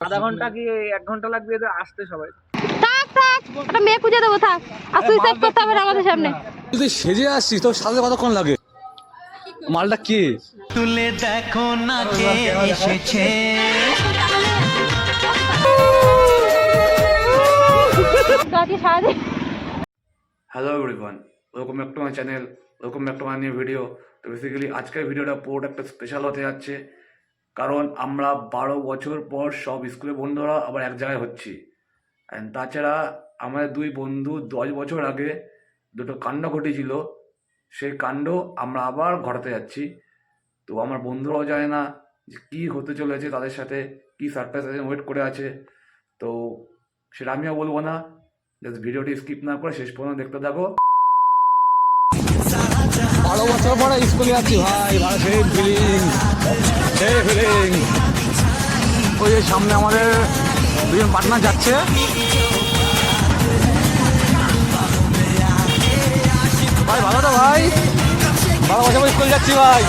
আধা ঘন্টা কি 1 ঘন্টা লাগবে এদের আসতে সবাই? থাক থাক, একটা মেয়ে খুঁজে দেবো, থাক। আর সুইসাইড করতে হবে না আমাদের সামনে। তুই সেজে আসছিস, তোর সাথে কতক্ষণ লাগে? মালটা কি তুলে দেখো না কে এসেছে। Hello everyone, welcome back to my channel, welcome back to my new video. তো বেসিক্যালি আজকের ভিডিওটা পুরোটা একটা স্পেশাল হতে যাচ্ছে, কারণ আমরা 12 বছর পর সব স্কুলের বন্ধুরা আবার এক জায়গায় হচ্ছি। অ্যান্ড তাছাড়া আমাদের দুই বন্ধু 10 বছর আগে দুটো কাণ্ড ঘটেছিল, সেই কাণ্ড আমরা আবার ঘটাতে যাচ্ছি। তো আমার বন্ধুরাও জানে না যে কী হতে চলেছে, তাদের সাথে কী সারপ্রাইজ ওয়েট করে আছে। তো সেটা আমিও বলবো না, জাস্ট ভিডিওটি স্কিপ না করে শেষ পর্যন্ত দেখতে থাকো। 12 বছর পরে স্কুলে যাচ্ছি ভাই, ভাই সেই ফিলিং, সেই ফিলিং। ওই যে সামনে আমাদের দুজন পার্টনার যাচ্ছে। ভাই ভালো তো ভাই, 12 বছর পরে স্কুল যাচ্ছি ভাই,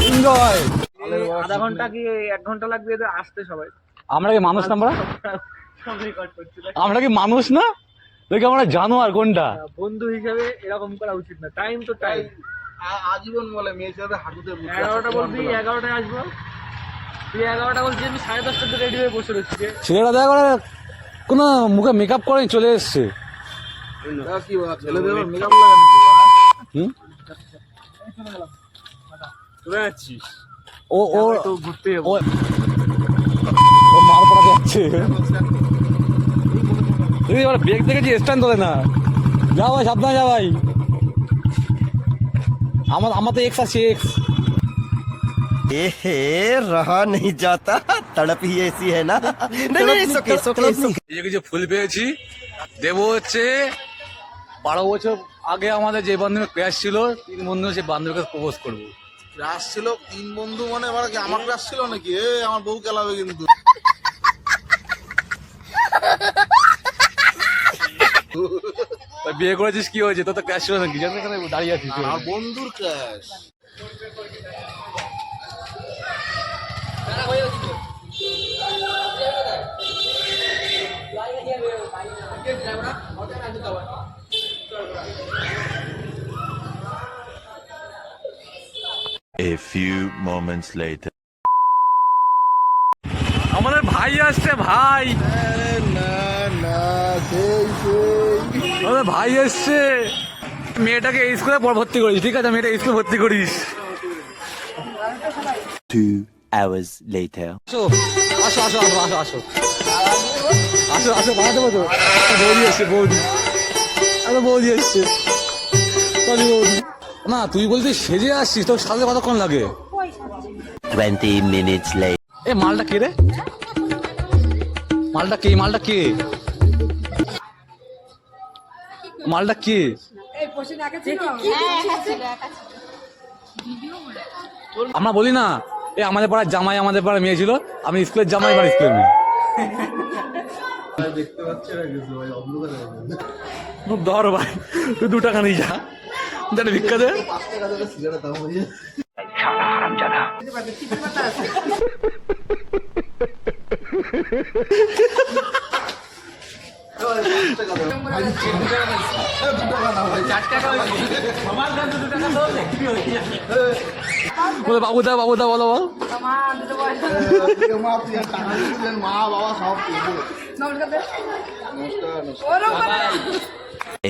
এনজয়। আধা ঘন্টা কি 1 ঘন্টা লাগবে এদের আসতে সবাই? আমরা কি মানুষ না? আমরা কি মানুষ না? দেখি আমরা জানোয়ার কোনটা? বন্ধু হিসেবে এরকম করা উচিত না। টাইম তো টাইম, আজীবন বলে মেয়ের সাথে হাঁটুতে 11টা বলবি 11টায় আসবো, তুই 11টা বলছি, আমি 10:30 রেডি হয়ে বসে রয়েছি। ছেলেটা দেখা করে কোনো মুখে মেকআপ করেনি, চলে এসছে। কি বলা, ছেলেদের মেকআপ লাগে নাকি? হুম, চলে যাচ্ছিস? ও ও তো ঘুরতে যাবো। ও ও মাল পড়া যাচ্ছে। ব্রেক দেখেছি, স্ট্যান্ড ধরে না। যা ভাই, সাবধানে যা ভাই। আমার তো এক্স আছে, এক্স। रहा नहीं जाता, तड़प ही ऐसी है ना। नहीं এই যে ফুল পেয়েছি, দেবো হচ্ছে 12 বছর আগে আমাদের যে বান্ধবী ক্লাস ছিল, 3 বন্ধু সে বান্ধবীকে প্রপোজ করবো। ক্লাস ছিল 3 বন্ধু, মানে এবার কি আমার ক্লাস ছিল নাকি? আমার বউ খেলাবে কিন্তু। বিয়ে করেছিস, কি হয়েছে? তোর তো ক্লাস ছিল নাকি? জানি এখানে দাঁড়িয়ে আছিস। আমার বন্ধুর class. A few moments later. আমাদের ভাই আসছে, ভাই। না না, সেই আমাদের ভাই এসছে। মেয়েটাকে এই স্কুলে ভর্তি করিস, ঠিক আছে? মেয়েটা স্কুলে ভর্তি করিস। 2 hours later. আসো আসো আসো আসো আসো আসো আসো আসো, বানাতে পারো? বৌদি এসছে, বৌদি। আরে বৌদি এসছে, সরি বৌদি। না, তুই বলতে সেজে আসছিস, তোর সাথে কতক্ষণ লাগে? 20 minutes later. এ মালটা কে রে? মালটা কে? মালটা কে? মালটা কে? আমরা বলি না, এ আমাদের পাড়ার জামাই, আমাদের পাড়ার মেয়ে ছিল। আমি স্কুলের জামাই, এবার স্কুলের মেয়ে। দেখতে পাচ্ছি না কিছু ভাই, অন্ধকারে খুব ধর ভাই, তুই 2 টাকা নিয়ে যা, জানি ভিক্ষা দে। 5 টাকা করে সিগারেট দাম হয়ে যায়। বলে বাবু দা, বাবু দা, বলো বল। মা তুই আর টাকা দিলেন, মা বাবা সব পেয়ে। নমস্কার।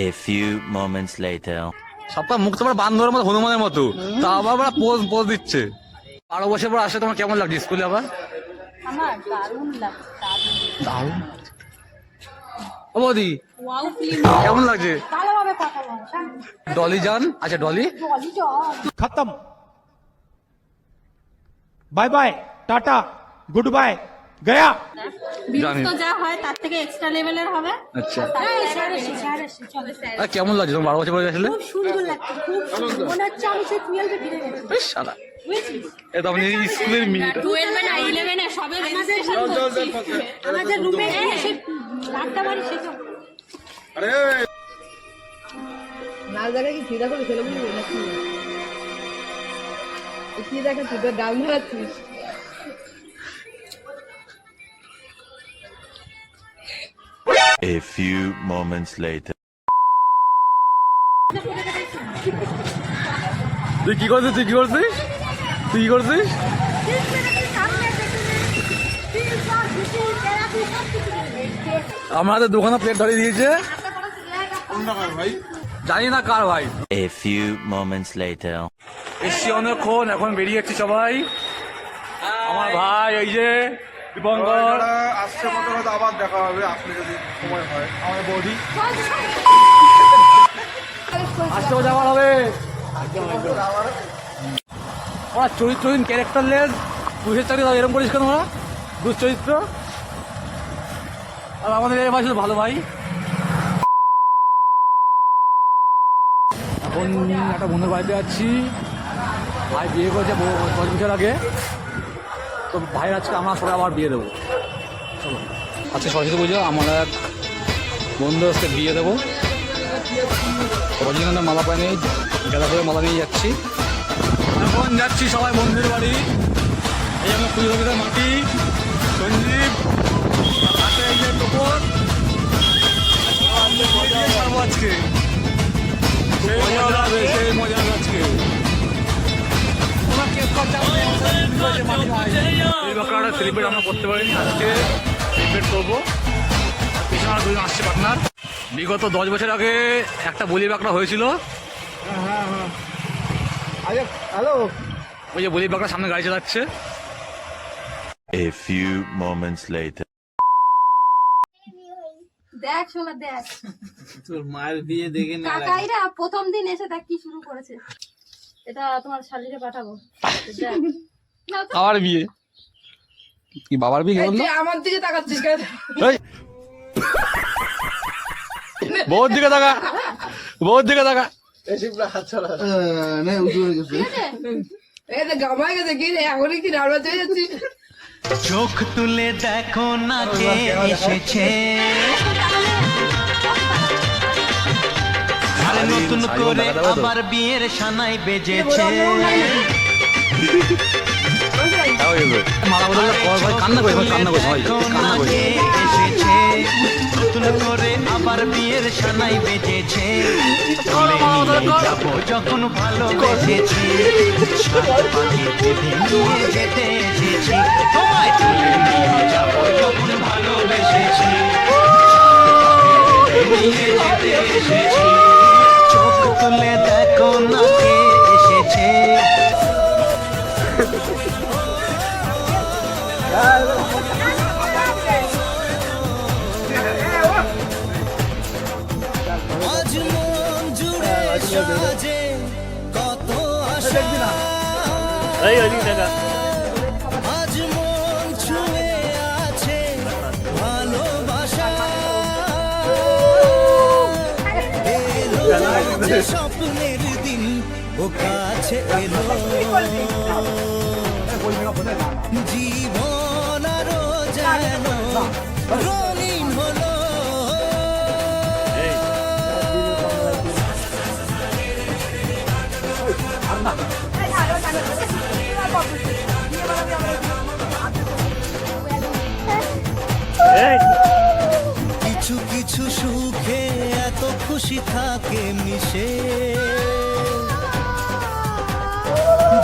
A few moments later. সপ্তাহ মুখ তোমার বান্ধবের মতো, হনুমানের মতো, তা আবার পোজ পোজ দিচ্ছে। 12 বছর পর আসলে তোমার কেমন লাগছে স্কুলে আবার? আমার দারুণ লাগছে, দারুণ। ও বৌদি, কেমন লাগছে? ভালোভাবে কথা বলো। ডলি যান, আচ্ছা ডলি। खत्म। Bye bye, tata, goodbye, गया। জানি। তো যা হয় তার থেকে এক্সট্রা লেভেলের হবে। আচ্ছা, চলো। আর কেমন লাগছে তোমার 12 বছর পরে আসলে? খুব সুন্দর লাগছে, খুব সুন্দর। মনে হচ্ছে আমি সেই 12-এ ফিরে গেছি। বেশ সাদা। এ তো আপনি স্কুলের মেয়েটা। 12 না 11 সবে রেজিস্ট্রেশন করছি। আমাদের রুমে গিয়ে সেই আড্ডা মারি, সেটা আরে নাচ দেখা কি সিধা করে ছেলেগুলো নাকি কি দেখা তুই তো down মারাচ্ছিস? A few moments later. তুই কি করছিস? আমাদের দোকানে প্লেট ধরিয়ে দিয়েছে, ভাই জানি না কার ভাই। A few moments later. এসছি অনেকক্ষণ, এখন বেরিয়ে যাচ্ছি সবাই। আমার ভাই এই যে দীপঙ্কর, আসছে কথা কথা আবার দেখা হবে আসলে যদি সময় হয়। আমার বৌদি আসতেও যাওয়ার হবে। ওরা চরিত্রহীন ক্যারেক্টারলেস, পুলিশের চাকরি এরকম করিস কেন? ওরা দুশ্চরিত্র। আর আমাদের এই ভাই শুধু ভালো ভাই। এখন একটা বন্ধুর বাড়িতে আছি, ভাই বিয়ে করেছে 10 বছর আগে, তো ভাই আজকে আমরা সবাই আবার বিয়ে দেবো। চলো, আজকে সরস্বতী পুজো, আমরা এক বন্ধু আজকে বিয়ে দেবো। রজনীগন্ধা মালা পায় নিয়ে গেলা করে মালা নিয়ে যাচ্ছি। এখন যাচ্ছি সবাই বন্ধুর বাড়ি। এই আমার ফুলকপিতার মাটি, সঞ্জীব, হাতে এই যে টোপর। আজকে সেই মজা হবে, সেই মজা হবে আজকে। এই বাঁকড়াটা সেলিব্রেট আমরা করতে পারিনি, আজকে সেলিব্রেট করবো। পিছনে আর দুজন আসছে পার্টনার। বিগত 10 বছর আগে একটা বলি বাঁকড়া হয়েছিল। হ্যালো, ওই যে বলি বাঁকড়ার সামনে গাড়ি চালাচ্ছে। A few moments later. দেখ শোনা দেখ, তোর মায়ের বিয়ে দেখে না কাকাইরা প্রথম দিন এসে দেখ কি শুরু করেছে। এটা তোমার শালিকে পাঠাবো, দেখ। নাও তো। আমার বিয়ে কি বাবার বিয়ে কেমন? আমার দিকে তাকাচ্ছিস কেন? বহুত দিকে থাকা, বহুত দিকে থাকা। এই তো গামায় গেছে কি রে, এখনই কি নাড়া চলে যাচ্ছিস? চোখ তুলে দেখো না কে এসেছে, আরে নতুন করে আবার বিয়ের সানাই বেজেছে। মালা বদলে কান্না করে কান্না করে সবাই কান্না করে। এসেছে নতুন করে আবার বিয়ের সানাই বেজেছে। তুলে নিয়ে যাবো যখন ভালোবেসেছি, সাত পাখি বেঁধে নিয়ে যেতে এসেছি। তোমায় তুলে নিয়ে যাবো যখন ভালোবেসেছি, সাত পাখি বেঁধে নিয়ে যেতে এসেছি। চোখ তুলে দেখো না কে এসেছে। আজ মন জুড়ে সাজে কত আশা, আজ মন ছুঁয়ে আছে ভালোবাসা। এলো যে স্বপ্নের দিন ও কাছে এলো, জীবন আরো যেন রঙিন হলো। কিছু কিছু সুখে এত খুশি থাকে মিশে,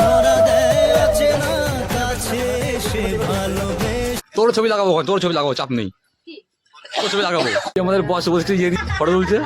ধরা দেয় আছে না কাছে সে ভালোবেসে। তোর ছবি লাগাবো, তোর ছবি লাগাবো, চাপ নেই, তোর ছবি লাগাবো। আমাদের বস বসে ফটো তুলছে।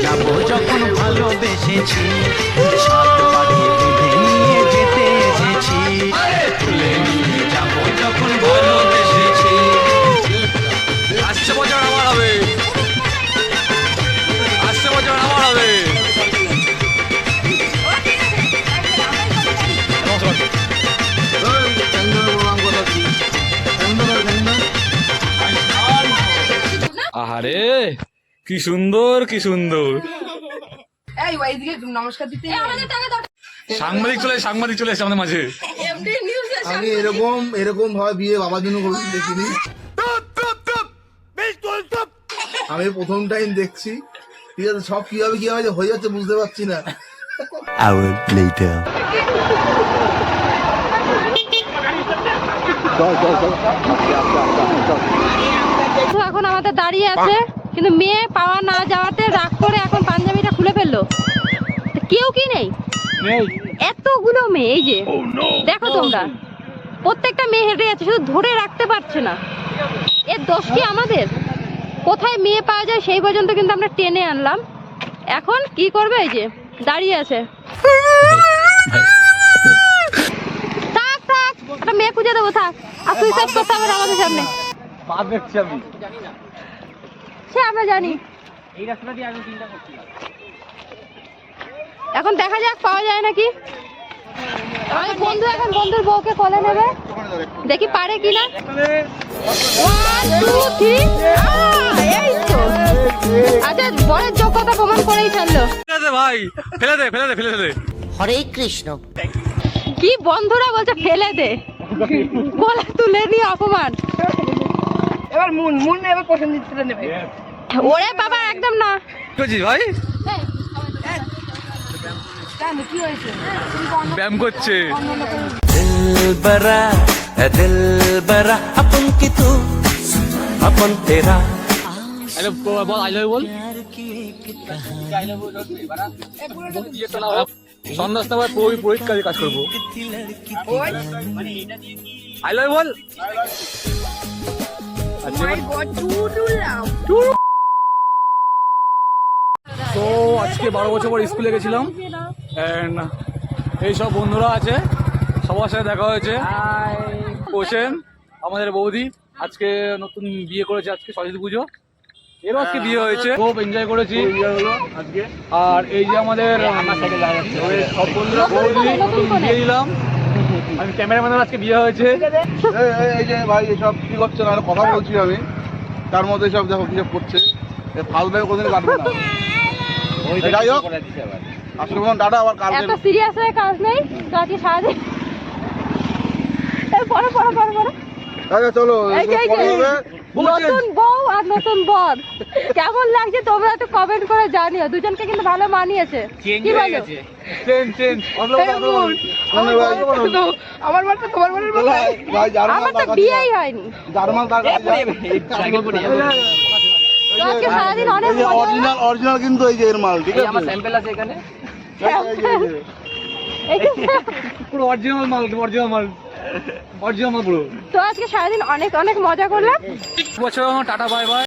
যাবো যখন ভালোবেসেছি, সাত পাখি বেঁধে নিয়ে যেতে এসেছি। তুলে নিয়ে যাবো যখন ভালোবেসেছি। আসছে বছর আমার হবে, আসছে বছর আমার হবে। আহারে কি সুন্দর, কি সুন্দর। এই ওইদিকে নমস্কার দিতে আমাদের টাকা দাও। সাংবাদিক চলে এসে আমাদের মাঝে। এমডি নিউজে আমি এরকম ভাবে বিয়ে বাবার জন্য কোনোদিন দেখিনি। আমি প্রথম টাইম দেখছি, ঠিক আছে, সব কিভাবে যে হয়ে যাচ্ছে বুঝতে পারছি না। hour later তো এখন আমাদের দাঁড়িয়ে আছে, কিন্তু মেয়ে পাওয়া না যাওয়াতে রাগ করে এখন পাঞ্জাবিটা খুলে ফেললো। তো কেউ কি নেই, এতগুলো মেয়ে, এই যে দেখো তোমরা, প্রত্যেকটা মেয়ে হেঁটে যাচ্ছে, শুধু ধরে রাখতে পারছে না। এর দোষ কি আমাদের? কোথায় মেয়ে পাওয়া যায় সেই পর্যন্ত কিন্তু আমরা টেনে আনলাম। এখন কি করবে? এই যে দাঁড়িয়ে আছে, থাক থাক, একটা মেয়ে খুঁজে দেবো, থাক। আর সুইসাইড করতে হবে না আমাদের সামনে, সে আমরা জানি। এখন দেখা যাক পাওয়া যায় নাকি। আমাদের বন্ধু এখন বন্ধুর বউকে কোলে নেবে, দেখি পারে কিনা। 1 2 3, এই তো। আচ্ছা, বরের যোগ্যতা প্রমাণ করেই ছাড়লো ভাই, ফেলে দে। হরে কৃষ্ণ কি বন্ধুরা বলছে ফেলে দে, কোলে তুলে নিয়ে অপমান। এবার মুন এবার কোশ্চেন দিতে নেবে। ওরে বাবা, একদম না। ভাই কি হয়েছে? ব্যায়াম করছে। দিলবরা দিলবরা আপন কি তু আপন তেরা বল আই লাভ বল। সন্ধ্যাটা ভাই পুরোহিত কাজ করবো। আই লাভ বল। তো আজকে 12 বছর পর স্কুলে গেছিলাম, এন্ড এই সব বন্ধুরা আছে, সবার সাথে দেখা হয়েছে। কোচেন আমাদের বৌদি আজকে নতুন বিয়ে করেছে, আজকে সরস্বতী পুজো, এরও আজকে বিয়ে হয়েছে, খুব এনজয় করেছি আজকে। আর এই যে আমাদের সব বন্ধুরা বৌদি বিয়ে দিলাম, আমি ক্যামেরাম্যানের আজকে বিয়ে হয়েছে। এই যে ভাই এসব কি করছে না, কথা বলছি আমি, তার মধ্যে সব দেখো কি সব করছে। ফালতু কোনদিন কাটবে না। যাই হোক, আসলে টাটা, আবার কালকে। এত সিরিয়াস হয়ে কাজ নেই তো আজকে সারাদিন। পড়ো। আচ্ছা চলো, এই যে নতুন বউ আর নতুন বর কেমন লাগছে তোমরা একটু কমেন্ট করে জানিও। দুজনকে কিন্তু ভালো মানিয়েছে, কি বলো? আমার বাড়িতে তোমার বাড়ির মতো। আমার তো বিয়েই হয়নি। জার্মান তো আজকে সারাদিন অনেক মজা। অরিজিনাল কিন্তু এই যে এর মাল, ঠিক আছে। আমার স্যাম্পল আছে এখানে, এই যে পুরো অরিজিনাল মাল পুরো। তো আজকে সারাদিন অনেক মজা করলাম। বছর টাটা বাই বাই।